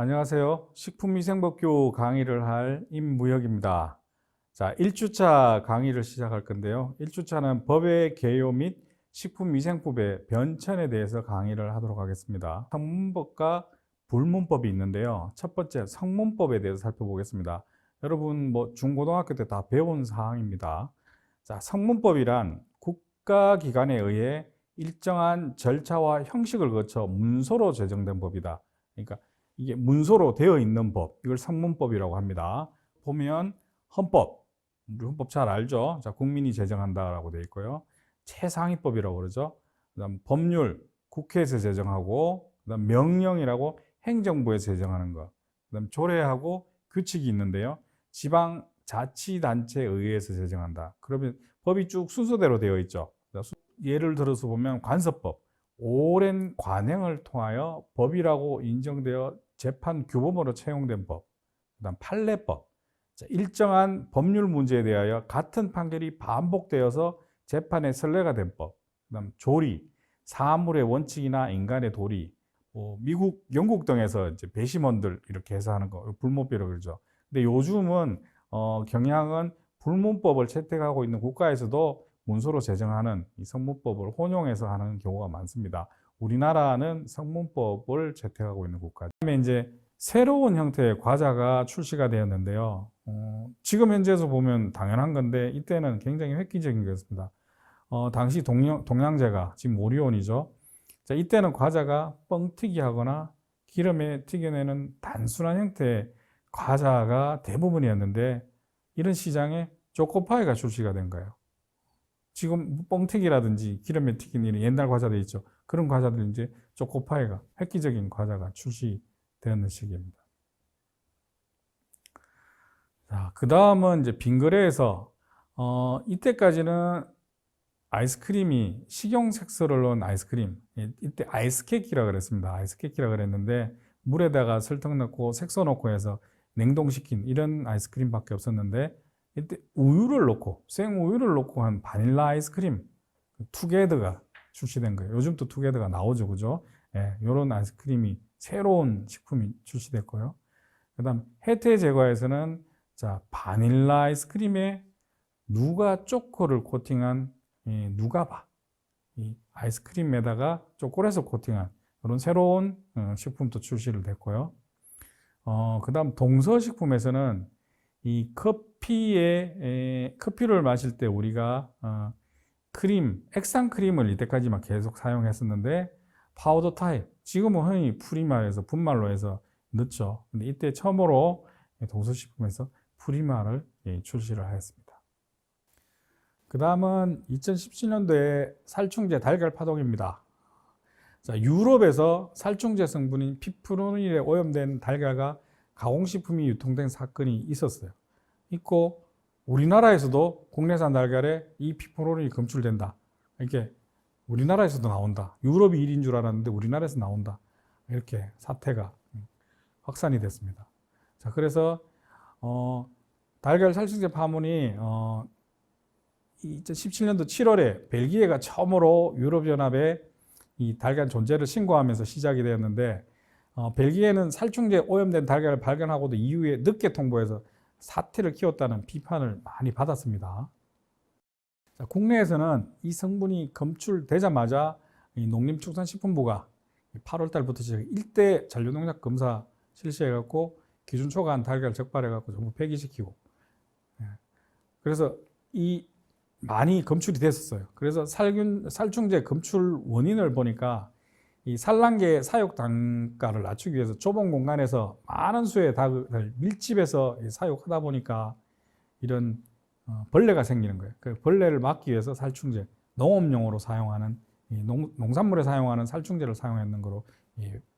안녕하세요. 식품위생법규 강의를 할 임무혁입니다. 자, 1주차 강의를 시작할 건데요. 1주차는 법의 개요 및 식품위생법의 변천에 대해서 강의를 하도록 하겠습니다. 성문법과 불문법이 있는데요. 첫 번째 성문법에 대해서 살펴보겠습니다. 여러분 중고등학교 때 다 배운 사항입니다. 자, 성문법이란 국가기관에 의해 일정한 절차와 형식을 거쳐 문서로 제정된 법이다. 그러니까 이게 문서로 되어 있는 법, 이걸 성문법이라고 합니다. 보면 헌법, 우리 헌법 잘 알죠? 자, 국민이 제정한다라고 되어 있고요. 최상위법이라고 그러죠. 그다음 법률, 국회에서 제정하고, 그다음 명령이라고 행정부에서 제정하는 것. 그다음 조례하고 규칙이 있는데요. 지방자치단체에 의해서 제정한다. 그러면 법이 쭉 순서대로 되어 있죠. 예를 들어서 보면 관서법. 오랜 관행을 통하여 법이라고 인정되어 재판 규범으로 채용된 법. 그다음 판례법. 일정한 법률 문제에 대하여 같은 판결이 반복되어서 재판의 선례가 된 법. 그다음 조리, 사물의 원칙이나 인간의 도리. 미국, 영국 등에서 이제 배심원들 이렇게 해서 하는 거 불문법이라고 그러죠. 근데 요즘은 경향은 불문법을 채택하고 있는 국가에서도 문서로 제정하는 이 성문법을 혼용해서 하는 경우가 많습니다. 우리나라는 성문법을 채택하고 있는 국가죠. 그다음에 이제 새로운 형태의 과자가 출시가 되었는데요. 지금 현재에서 보면 당연한 건데 이때는 굉장히 획기적인 것입니다. 당시 동양제가 지금 오리온이죠. 자, 이때는 과자가 뻥튀기 하거나 기름에 튀겨내는 단순한 형태의 과자가 대부분이었는데 이런 시장에 초코파이가 출시가 된 거예요. 지금 뻥튀기라든지 기름에 튀긴 이런 옛날 과자들 있죠. 그런 과자들 이제 초코파이가 획기적인 과자가 출시되는 시기입니다. 자, 그 다음은 이제 빙그레에서 이때까지는 아이스크림이 식용색소를 넣은 아이스크림, 이때 아이스케이크라 그랬습니다. 아이스케이크라 그랬는데 물에다가 설탕 넣고 색소 넣고 해서 냉동시킨 이런 아이스크림밖에 없었는데 이때 우유를 넣고 생우유를 넣고 한 바닐라 아이스크림 투게더가 출시된 거예요. 요즘 또 투게더가 나오죠, 그죠? 예, 이런 아이스크림이 새로운 식품이 출시됐고요. 그다음 혜태 제과에서는 자 바닐라 아이스크림에 누가 초코를 코팅한 누가바 이 아이스크림에다가 초콜릿을 코팅한 그런 새로운 식품도 출시를 됐고요. 그다음 동서식품에서는 이 커피를 마실 때 우리가 크림, 액상 크림을 이때까지만 계속 사용했었는데 파우더 타입, 지금은 흔히 프리마에서 분말로 해서 넣죠. 근데 이때 처음으로 동서식품에서 프리마를 출시를 하였습니다. 그 다음은 2017년도에 살충제 달걀 파동입니다. 자, 유럽에서 살충제 성분인 피프로닐에 오염된 달걀과 가공식품이 유통된 사건이 있었어요. 있고 우리나라에서도 국내산 달걀에 이 피프로닐이 검출된다. 이렇게 우리나라에서도 나온다. 유럽이 일인 줄 알았는데 우리나라에서 나온다. 이렇게 사태가 확산이 됐습니다. 자, 그래서 달걀 살충제 파문이 2017년도 7월에 벨기에가 처음으로 유럽연합에 이 달걀 존재를 신고하면서 시작이 되었는데 벨기에는 살충제 오염된 달걀을 발견하고도 이후에 늦게 통보해서 사태를 키웠다는 비판을 많이 받았습니다. 자, 국내에서는 이 성분이 검출되자마자 농림축산식품부가 8월 달부터 시작 1대 잔류농약 검사 실시해갖고 기준 초과한 달걀 적발해갖고 전부 폐기시키고 그래서 이 많이 검출이 됐었어요. 그래서 살충제 검출 원인을 보니까 이 산란계 사육 단가를 낮추기 위해서 좁은 공간에서 많은 수의 닭을 밀집해서 사육하다 보니까 이런 벌레가 생기는 거예요. 그 벌레를 막기 위해서 살충제, 농업용으로 사용하는 농산물에 사용하는 살충제를 사용했는 거로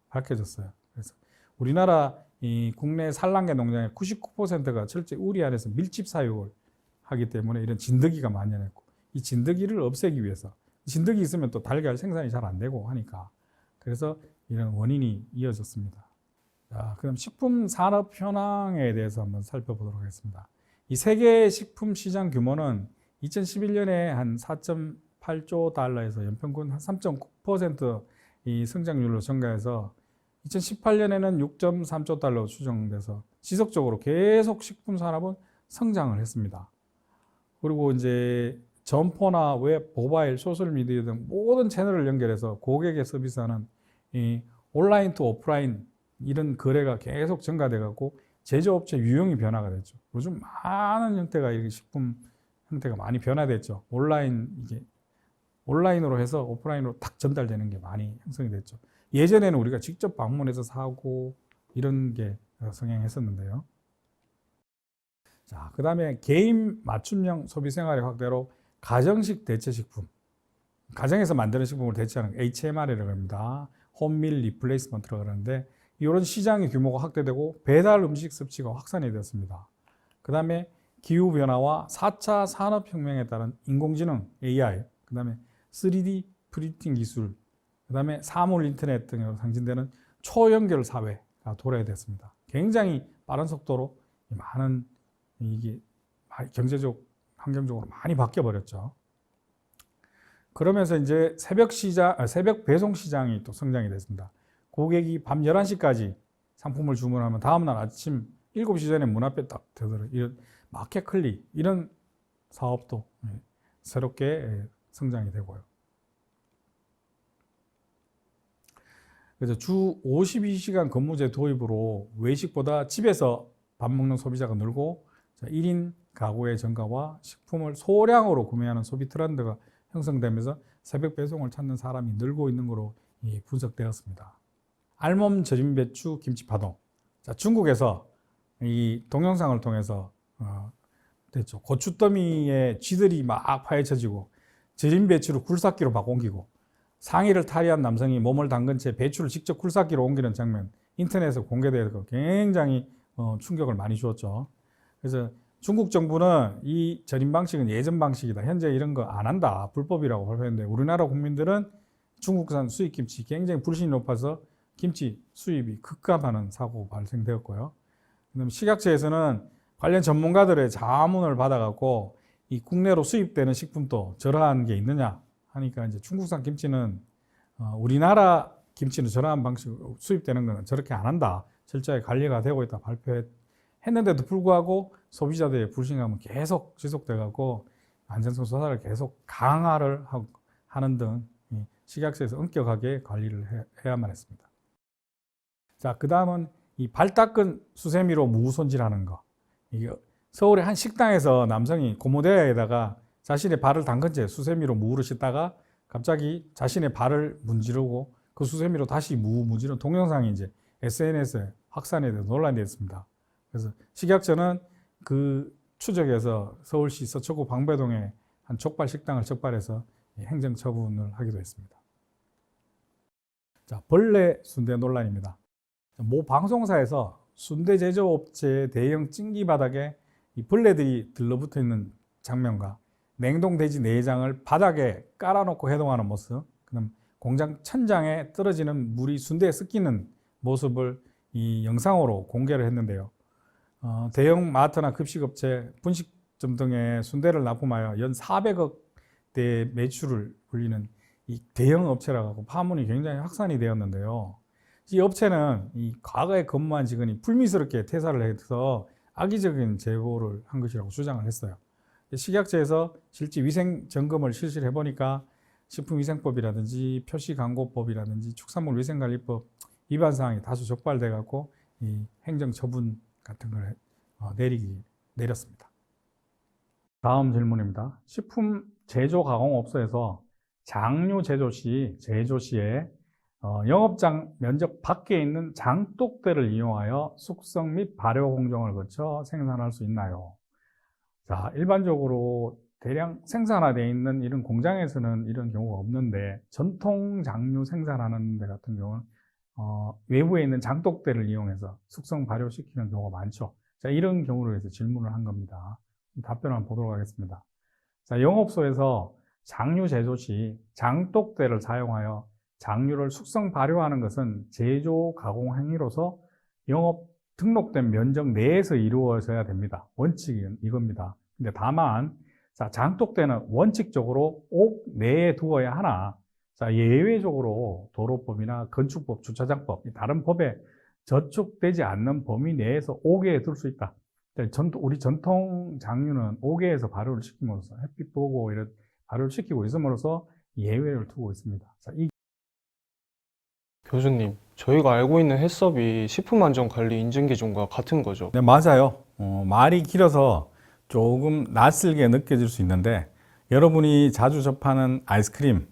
밝혀졌어요. 그래서 우리나라 이 국내 산란계 농장의 99%가 철제 우리 안에서 밀집 사육을 하기 때문에 이런 진드기가 만연했고 이 진드기를 없애기 위해서 진드기 있으면 또 달걀 생산이 잘 안 되고 하니까 그래서 이런 원인이 이어졌습니다. 자, 그럼 식품 산업 현황에 대해서 한번 살펴보도록 하겠습니다. 이 세계 식품 시장 규모는 2011년에 한 4.8조 달러에서 연평균 한 3.9% 이 성장률로 증가해서 2018년에는 6.3조 달러 추정돼서 지속적으로 계속 식품 산업은 성장을 했습니다. 그리고 이제 점포나 웹, 모바일, 소셜미디어 등 모든 채널을 연결해서 고객에 서비스하는 이 온라인 투 오프라인 이런 거래가 계속 증가돼 갖고 제조업체 유형이 변화가 됐죠. 요즘 많은 형태가 이렇게 식품 형태가 많이 변화됐죠. 온라인으로 해서 오프라인으로 딱 전달되는 게 많이 형성이 됐죠. 예전에는 우리가 직접 방문해서 사고 이런 게 성행했었는데요. 자, 그 다음에 개인 맞춤형 소비 생활의 확대로 가정식 대체식품, 가정에서 만드는 식품을 대체하는 HMR이라고 합니다. 홈밀 리플레이스먼트라고 하는데 이런 시장의 규모가 확대되고 배달 음식 섭취가 확산이 되었습니다. 그 다음에 기후변화와 4차 산업혁명에 따른 인공지능, AI, 그 다음에 3D 프린팅 기술, 그 다음에 사물 인터넷 등으로 상징되는 초연결 사회가 도래됐습니다. 굉장히 빠른 속도로 많은 이게 경제적, 환경적으로 많이 바뀌어 버렸죠. 그러면서 이제 새벽 배송 시장이 또 성장이 됐습니다. 고객이 밤 11시까지 상품을 주문하면 다음날 아침 7시 전에 문 앞에 딱 되더라고요. 이런 마켓 클릭, 이런 사업도 새롭게 성장이 되고요. 그래서 주 52시간 근무제 도입으로 외식보다 집에서 밥 먹는 소비자가 늘고 1인 가구의 증가와 식품을 소량으로 구매하는 소비 트렌드가 형성되면서 새벽 배송을 찾는 사람이 늘고 있는 것으로 분석되었습니다. 알몸 절임 배추 김치 파동. 자, 중국에서 이 동영상을 통해서 됐죠. 고추더미에 쥐들이 막 파헤쳐지고 절임 배추를 굴삭기로 막 옮기고 상의를 탈의한 남성이 몸을 담근 채 배추를 직접 굴삭기로 옮기는 장면 인터넷에 공개되어서 굉장히 충격을 많이 주었죠. 그래서 중국 정부는 이 절임 방식은 예전 방식이다. 현재 이런 거 안 한다. 불법이라고 발표했는데 우리나라 국민들은 중국산 수입 김치 굉장히 불신이 높아서 김치 수입이 급감하는 사고가 발생되었고요. 그다음에 식약처에서는 관련 전문가들의 자문을 받아갖고 이 국내로 수입되는 식품도 저러한 게 있느냐 하니까 이제 중국산 김치는 우리나라 김치는 저러한 방식으로 수입되는 거는 저렇게 안 한다. 철저히 관리가 되고 있다 발표했는데도 불구하고 소비자들의 불신감은 계속 지속돼갖고 안전성 조사를 계속 강화를 하는 등 식약처에서 엄격하게 관리를 해야만 했습니다. 자, 그 다음은 이 발 닦은 수세미로 무 손질하는 거. 이게 서울의 한 식당에서 남성이 고무대야에다가 자신의 발을 담근 채 수세미로 무를 씻다가 갑자기 자신의 발을 문지르고 그 수세미로 다시 문지르는 동영상이 이제 SNS에 확산이 돼서 논란이 됐습니다. 그래서 식약처는 그 추적해서 서울시 서초구 방배동에 한 족발 식당을 적발해서 행정 처분을 하기도 했습니다. 자, 벌레 순대 논란입니다. 모 방송사에서 순대 제조업체 대형 찜기 바닥에 이 벌레들이 들러붙어 있는 장면과 냉동돼지 내장을 바닥에 깔아놓고 해동하는 모습, 그다음 공장 천장에 떨어지는 물이 순대에 섞이는 모습을 이 영상으로 공개를 했는데요. 대형 마트나 급식업체, 분식점 등의 순대를 납품하여 연 400억 대 매출을 올리는 이 대형 업체라고 파문이 굉장히 확산이 되었는데요. 이 업체는 이 과거에 근무한 직원이 불미스럽게 퇴사를 해서 악의적인 제보를 한 것이라고 주장을 했어요. 식약처에서 실제 위생 점검을 실시를 해보니까 식품위생법이라든지 표시광고법이라든지 축산물위생관리법 위반 사항이 다수 적발돼 갖고 이 행정처분 같은 걸 내렸습니다. 다음 질문입니다. 식품 제조 가공업소에서 장류 제조 시에 영업장 면적 밖에 있는 장독대를 이용하여 숙성 및 발효 공정을 거쳐 생산할 수 있나요? 자, 일반적으로 대량 생산화되어 있는 이런 공장에서는 이런 경우가 없는데 전통 장류 생산하는 데 같은 경우는 외부에 있는 장독대를 이용해서 숙성 발효시키는 경우가 많죠. 자, 이런 경우로 해서 질문을 한 겁니다. 답변을 한번 보도록 하겠습니다. 자, 영업소에서 장류 제조 시 장독대를 사용하여 장류를 숙성 발효하는 것은 제조 가공 행위로서 영업 등록된 면적 내에서 이루어져야 됩니다. 원칙은 이겁니다. 근데 다만 자, 장독대는 원칙적으로 옥 내에 두어야 하나 자, 예외적으로 도로법이나 건축법, 주차장법, 다른 법에 저촉되지 않는 범위 내에서 5개에 둘 수 있다. 우리 전통 장류는 5개에서 발효를 시킴으로써 햇빛 보고 이런 발효를 시키고 있음으로써 예외를 두고 있습니다. 자, 교수님, 저희가 알고 있는 해썹이 식품안전관리 인증 기준과 같은 거죠? 네, 맞아요. 말이 길어서 조금 낯설게 느껴질 수 있는데 여러분이 자주 접하는 아이스크림,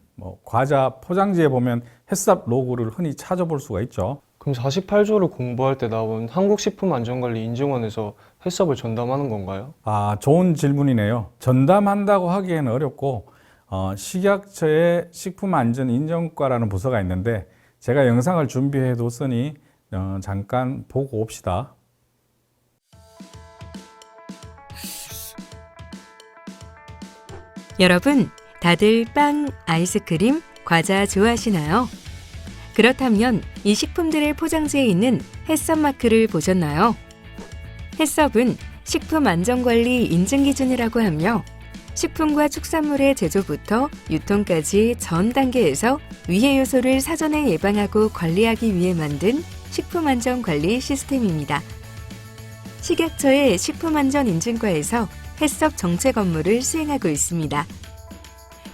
과자 포장지에 보면 해썹 로고를 흔히 찾아볼 수가 있죠. 그럼 48조를 공부할 때 나온 한국식품안전관리인증원에서 해썹을 전담하는 건가요? 아, 좋은 질문이네요. 전담한다고 하기에는 어렵고 식약처의 식품안전인증과라는 부서가 있는데 제가 영상을 준비해 뒀으니 잠깐 보고 옵시다. 여러분, 다들 빵, 아이스크림, 과자 좋아하시나요? 그렇다면 이 식품들의 포장지에 있는 해썹 마크를 보셨나요? 해썹은 식품안전관리 인증기준이라고 하며 식품과 축산물의 제조부터 유통까지 전 단계에서 위해 요소를 사전에 예방하고 관리하기 위해 만든 식품안전관리 시스템입니다. 식약처의 식품안전인증과에서 해썹 정책 업무를 수행하고 있습니다.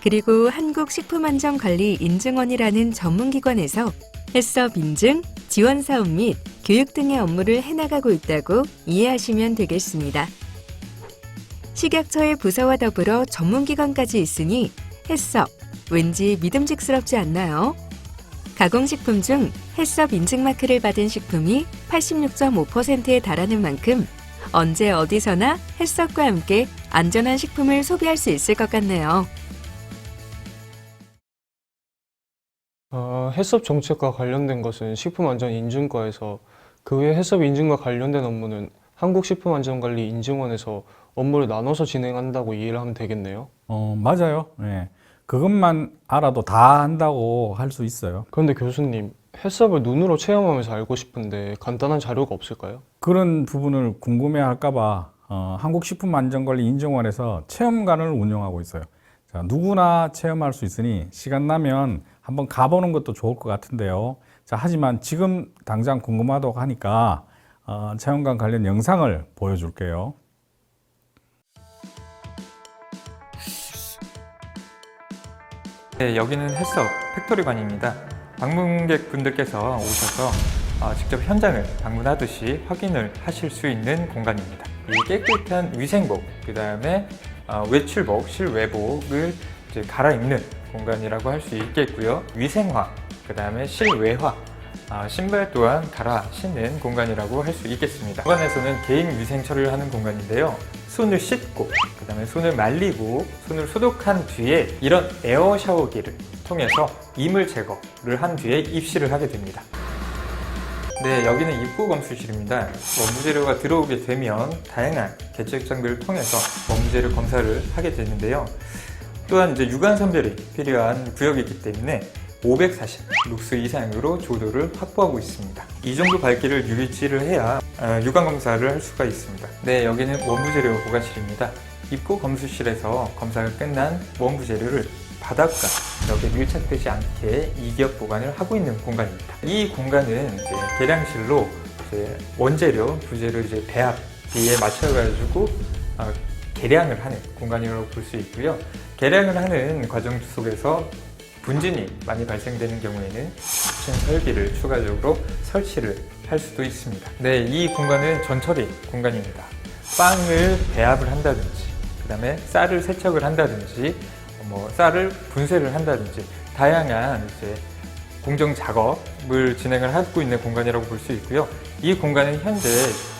그리고 한국식품안전관리인증원이라는 전문기관에서 해썹 인증, 지원 사업 및 교육 등의 업무를 해나가고 있다고 이해하시면 되겠습니다. 식약처의 부서와 더불어 전문기관까지 있으니 해썹, 왠지 믿음직스럽지 않나요? 가공식품 중 해썹 인증 마크를 받은 식품이 86.5%에 달하는 만큼 언제 어디서나 해썹과 함께 안전한 식품을 소비할 수 있을 것 같네요. 해썹 정책과 관련된 것은 식품안전인증과에서 그 외 해썹 인증과 관련된 업무는 한국식품안전관리인증원에서 업무를 나눠서 진행한다고 이해를 하면 되겠네요. 맞아요. 네. 그것만 알아도 다 한다고 할 수 있어요. 그런데 교수님, 해썹을 눈으로 체험하면서 알고 싶은데 간단한 자료가 없을까요? 그런 부분을 궁금해할까봐 한국식품안전관리인증원에서 체험관을 운영하고 있어요. 자, 누구나 체험할 수 있으니 시간 나면 한번 가보는 것도 좋을 것 같은데요. 자, 하지만 지금 당장 궁금하다고 하니까 체험관 관련 영상을 보여줄게요. 네, 여기는 해썹 팩토리관입니다. 방문객분들께서 오셔서 직접 현장을 방문하듯이 확인을 하실 수 있는 공간입니다. 이 깨끗한 위생복, 그 다음에 외출복, 실외복을 이제 갈아입는 공간이라고 할 수 있겠고요. 위생화, 그 다음에 실외화, 신발 또한 갈아 신는 공간이라고 할 수 있겠습니다. 공간에서는 개인 위생 처리를 하는 공간인데요. 손을 씻고, 그 다음에 손을 말리고, 손을 소독한 뒤에 이런 에어 샤워기를 통해서 이물 제거를 한 뒤에 입실을 하게 됩니다. 네, 여기는 입구 검수실입니다. 원무 재료가 들어오게 되면 다양한 개체장비를 통해서 원무 재료 검사를 하게 되는데요. 또한 이제 유관 선별이 필요한 구역이기 때문에 540 룩스 이상으로 조도를 확보하고 있습니다. 이 정도 밝기를 유지를 해야 유관 검사를 할 수가 있습니다. 네, 여기는 원무 재료 보관실입니다. 입구 검수실에서 검사가 끝난 원무 재료를 바닥과 벽에 밀착되지 않게 이격 보관을 하고 있는 공간입니다. 이 공간은 이제 계량실로 이제 원재료, 부재료 이제 배합비에 맞춰가지고 계량을 하는 공간이라고 볼 수 있고요. 계량을 하는 과정 속에서 분진이 많이 발생되는 경우에는 층 설비를 추가적으로 설치를 할 수도 있습니다. 네, 이 공간은 전처리 공간입니다. 빵을 배합을 한다든지, 그 다음에 쌀을 세척을 한다든지, 쌀을 분쇄를 한다든지 다양한 이제 공정 작업을 진행을 하고 있는 공간이라고 볼 수 있고요. 이 공간은 현재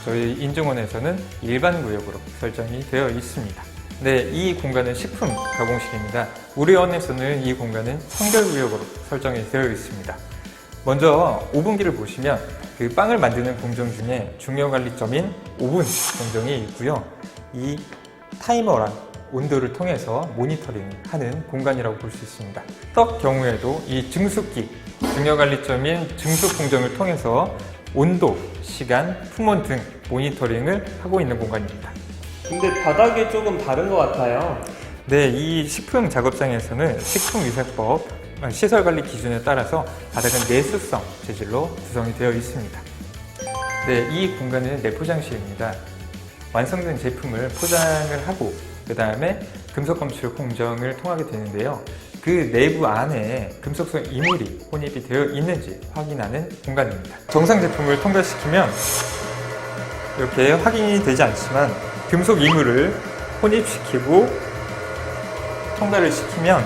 저희 인증원에서는 일반 구역으로 설정이 되어 있습니다. 네, 이 공간은 식품 가공실입니다. 우리 원에서는 이 공간은 선별구역으로 설정이 되어 있습니다. 먼저 오븐기를 보시면 그 빵을 만드는 공정 중에 중요 관리점인 오븐 공정이 있고요. 이 타이머랑 온도를 통해서 모니터링하는 공간이라고 볼 수 있습니다. 떡 경우에도 이 증숙기, 중요 관리점인 증숙 공정을 통해서 온도, 시간, 품온 등 모니터링을 하고 있는 공간입니다. 근데 바닥이 조금 다른 것 같아요. 네, 이 식품 작업장에서는 식품위생법 시설 관리 기준에 따라서 바닥은 내수성 재질로 구성이 되어 있습니다. 네, 이 공간은 내포장실입니다. 완성된 제품을 포장을 하고 그 다음에 금속 검출 공정을 통하게 되는데요. 그 내부 안에 금속성 이물이 혼입이 되어 있는지 확인하는 공간입니다. 정상 제품을 통과시키면 이렇게 확인이 되지 않지만 금속 이물을 혼입시키고 통과를 시키면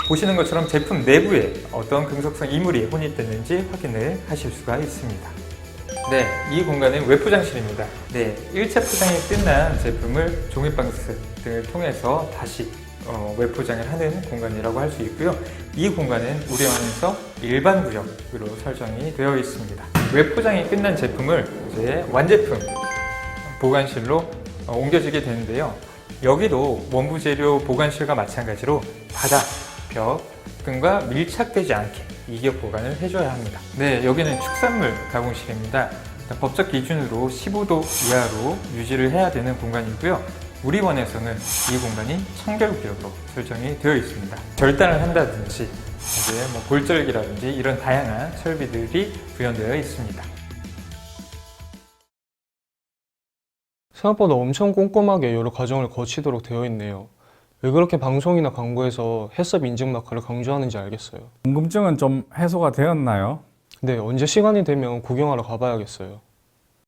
보시는 것처럼 제품 내부에 어떤 금속성 이물이 혼입됐는지 확인을 하실 수가 있습니다. 네, 이 공간은 외포장실입니다. 네, 1차 포장이 끝난 제품을 종이박스 등을 통해서 다시 외포장을 하는 공간이라고 할 수 있고요. 이 공간은 우리원에서 일반 구역으로 설정이 되어 있습니다. 외포장이 끝난 제품을 이제 완제품 보관실로 옮겨지게 되는데요. 여기도 원부 재료 보관실과 마찬가지로 바닥, 벽 등과 밀착되지 않게 이격 보관을 해줘야 합니다. 네, 여기는 축산물 가공실입니다. 법적 기준으로 15도 이하로 유지를 해야 되는 공간이고요. 우리원에서는 이 공간이 청결구역으로 설정이 되어 있습니다. 절단을 한다든지 이제 골절기라든지 이런 다양한 설비들이 구현되어 있습니다. 생각보다 엄청 꼼꼼하게 여러 과정을 거치도록 되어 있네요. 왜 그렇게 방송이나 광고에서 해썹 인증 마크를 강조하는지 알겠어요. 궁금증은 좀 해소가 되었나요? 네, 언제 시간이 되면 구경하러 가봐야겠어요.